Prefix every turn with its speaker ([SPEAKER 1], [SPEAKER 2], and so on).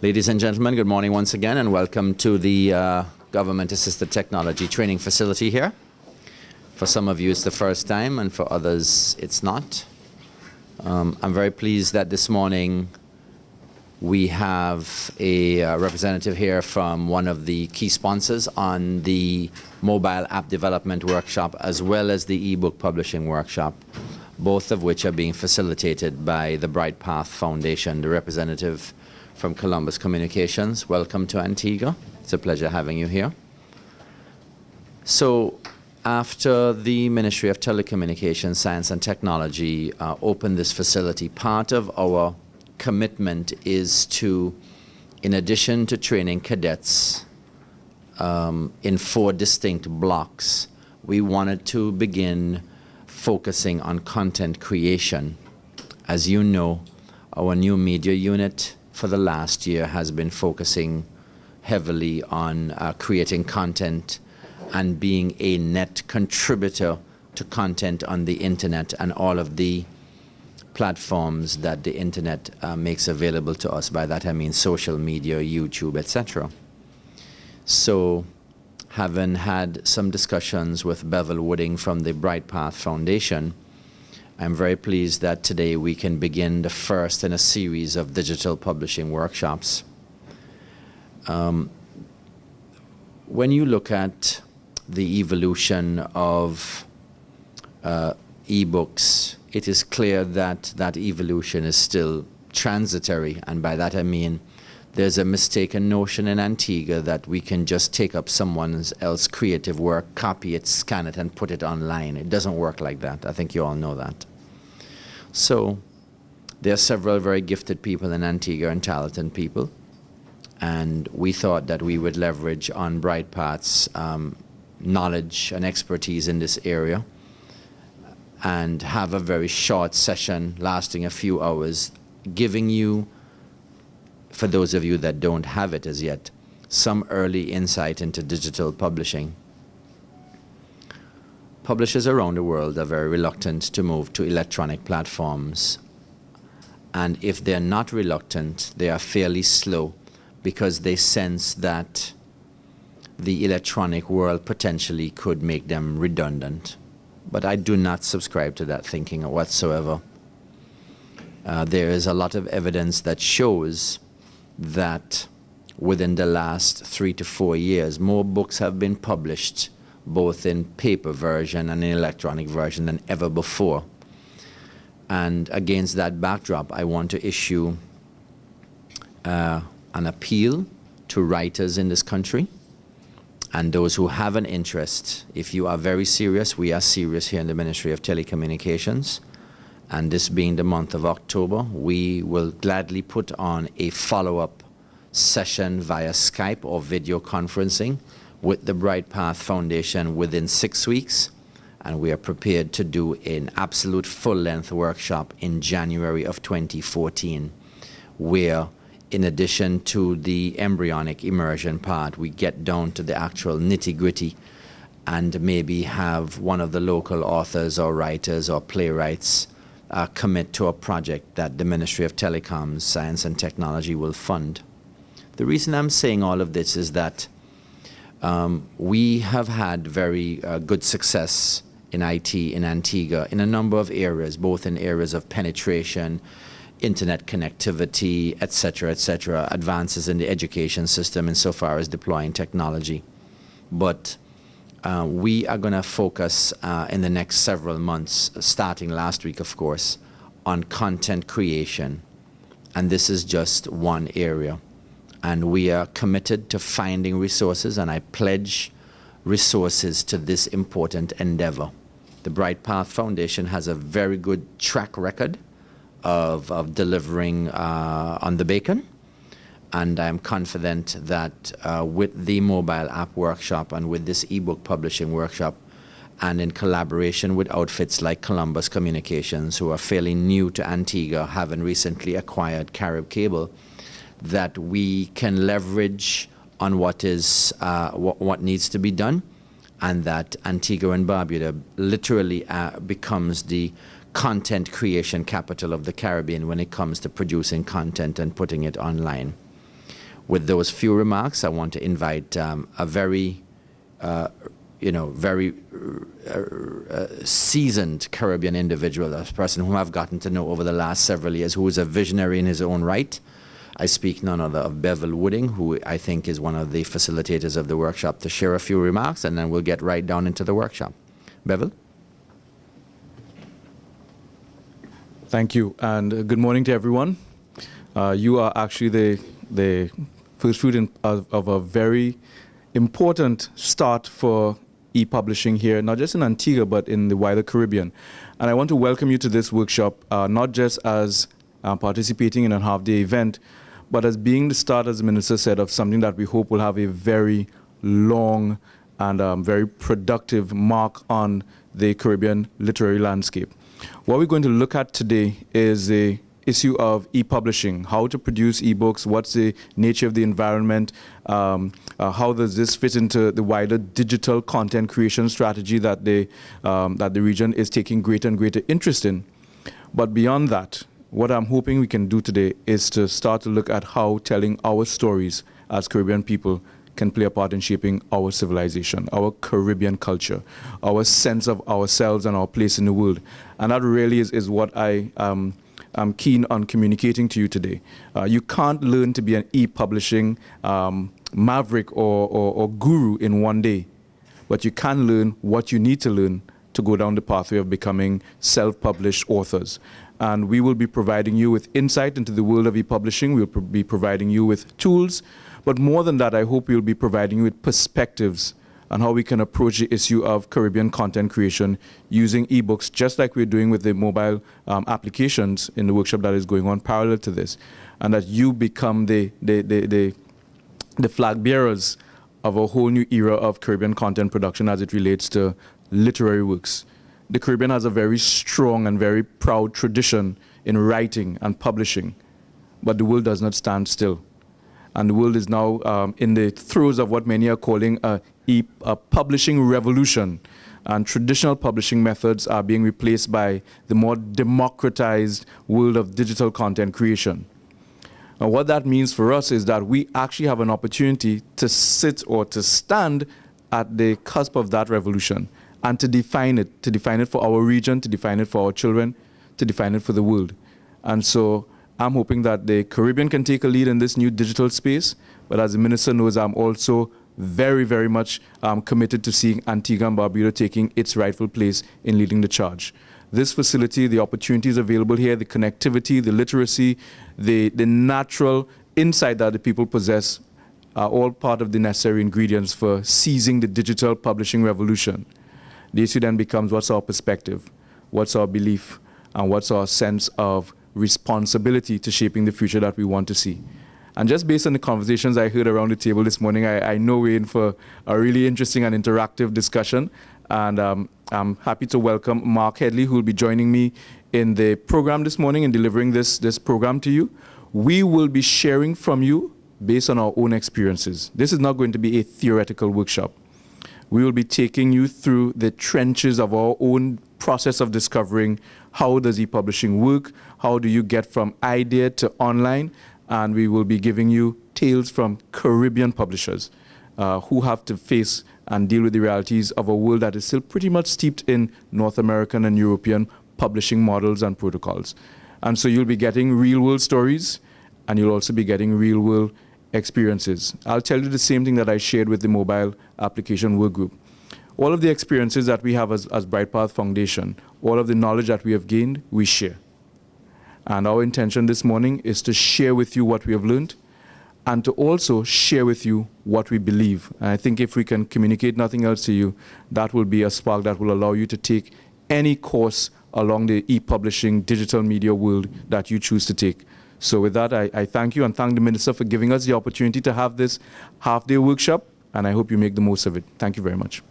[SPEAKER 1] Ladies and gentlemen, good morning once again, and welcome to the Government-Assisted Technology Training Facility here. For some of you, it's the first time, and for others, it's not. I'm very pleased that this morning we have a representative here from one of the key sponsors on the mobile app development workshop, as well as the ebook publishing workshop, both of which are being facilitated by the Bright Path Foundation. The representative from Columbus Communications. Welcome to Antigua. It's a pleasure having you here. So after the Ministry of Telecommunications, Science and Technology opened this facility, part of our commitment is to, in addition to training cadets in 4 distinct blocks, we wanted to begin focusing on content creation. As you know, our new media unit for the last year has been focusing heavily on creating content and being a net contributor to content on the internet and all of the platforms that the internet makes available to us. By that I mean social media, YouTube, etc. So, having had some discussions with Bevel Wooding from the Bright Path Foundation, I'm very pleased that today we can begin the first in a series of digital publishing workshops. When you look at the evolution of ebooks, it is clear that that evolution is still transitory, and by that I mean there's a mistaken notion in Antigua that we can just take up someone else's creative work, copy it, scan it, and put it online. It doesn't work like that. I think you all know that. So there are several very gifted people in Antigua and talented people, and we thought that we would leverage on Bright Path's knowledge and expertise in this area and have a very short session lasting a few hours, giving you, for those of you that don't have it as yet, some early insight into digital publishing. Publishers around the world are very reluctant to move to electronic platforms. And if they're not reluctant, they are fairly slow because they sense that the electronic world potentially could make them redundant. But I do not subscribe to that thinking whatsoever. There is a lot of evidence that shows that within the last 3 to 4 years, more books have been published both in paper version and in electronic version than ever before. And against that backdrop, I want to issue an appeal to writers in this country and those who have an interest. If you are very serious, we are serious here in the Ministry of Telecommunications, and this being the month of October, we will gladly put on a follow-up session via Skype or video conferencing with the Bright Path Foundation within 6 weeks, and we are prepared to do an absolute full-length workshop in January of 2014, where in addition to the embryonic immersion part, we get down to the actual nitty-gritty and maybe have one of the local authors or writers or playwrights commit to a project that the Ministry of Telecoms, Science and Technology will fund. The reason I'm saying all of this is that we have had very good success in IT in Antigua in a number of areas, both in areas of penetration, internet connectivity, etc., advances in the education system insofar as deploying technology. But we are going to focus in the next several months, starting last week, of course, on content creation. And this is just one area. And we are committed to finding resources, and I pledge resources to this important endeavor. The Bright Path Foundation has a very good track record of delivering on the bacon, and I'm confident that with the mobile app workshop and with this ebook publishing workshop, and in collaboration with outfits like Columbus Communications, who are fairly new to Antigua, having recently acquired Carib Cable, that we can leverage on what needs to be done, and that Antigua and Barbuda literally becomes the content creation capital of the Caribbean when it comes to producing content and putting it online. With those few remarks, I want to invite a very, very seasoned Caribbean individual, a person whom I've gotten to know over the last several years, who is a visionary in his own right. I speak none other of Bevel Wooding, who I think is one of the facilitators of the workshop, to share a few remarks, and then we'll get right down into the workshop. Bevel?
[SPEAKER 2] Thank you, and good morning to everyone. You are actually the first fruit of a very important start for e-publishing here, not just in Antigua, but in the wider Caribbean. And I want to welcome you to this workshop, not just as participating in a half-day event, but as being the start, as the Minister said, of something that we hope will have a very long and very productive mark on the Caribbean literary landscape. What we're going to look at today is the issue of e-publishing, how to produce e-books, what's the nature of the environment, how does this fit into the wider digital content creation strategy that the region is taking greater and greater interest in. But beyond that, what I'm hoping we can do today is to start to look at how telling our stories as Caribbean people can play a part in shaping our civilization, our Caribbean culture, our sense of ourselves and our place in the world. And that really is what I'm keen on communicating to you today. You can't learn to be an e-publishing maverick or guru in one day, but you can learn what you need to learn to go down the pathway of becoming self-published authors. And we will be providing you with insight into the world of e-publishing. We'll be providing you with tools. But more than that, I hope we'll be providing you with perspectives on how we can approach the issue of Caribbean content creation using ebooks, just like we're doing with the mobile applications in the workshop that is going on parallel to this. And that you become the flag bearers of a whole new era of Caribbean content production as it relates to literary works. The Caribbean has a very strong and very proud tradition in writing and publishing, but the world does not stand still. And the world is now in the throes of what many are calling a publishing revolution. And traditional publishing methods are being replaced by the more democratized world of digital content creation. Now, what that means for us is that we actually have an opportunity to sit or to stand at the cusp of that revolution and to define it for our region, to define it for our children, to define it for the world. And so I'm hoping that the Caribbean can take a lead in this new digital space, but as the Minister knows, I'm also very, very much committed to seeing Antigua and Barbuda taking its rightful place in leading the charge. This facility, the opportunities available here, the connectivity, the literacy, the natural insight that the people possess are all part of the necessary ingredients for seizing the digital publishing revolution. The issue then becomes, what's our perspective, what's our belief, and what's our sense of responsibility to shaping the future that we want to see. And just based on the conversations I heard around the table this morning, I know we're in for a really interesting and interactive discussion. And I'm happy to welcome Mark Headley, who will be joining me in the program this morning and delivering this program to you. We will be sharing from you based on our own experiences. This is not going to be a theoretical workshop. We will be taking you through the trenches of our own process of discovering how does e-publishing work, how do you get from idea to online, and we will be giving you tales from Caribbean publishers who have to face and deal with the realities of a world that is still pretty much steeped in North American and European publishing models and protocols. And so you'll be getting real-world stories, and you'll also be getting real-world experiences. I'll tell you the same thing that I shared with the mobile application work group. All of the experiences that we have as Brightpath Foundation, all of the knowledge that we have gained, we share. And our intention this morning is to share with you what we have learned and to also share with you what we believe. And I think if we can communicate nothing else to you, that will be a spark that will allow you to take any course along the e-publishing digital media world that you choose to take. So with that, I thank you and thank the Minister for giving us the opportunity to have this half-day workshop, and I hope you make the most of it. Thank you very much.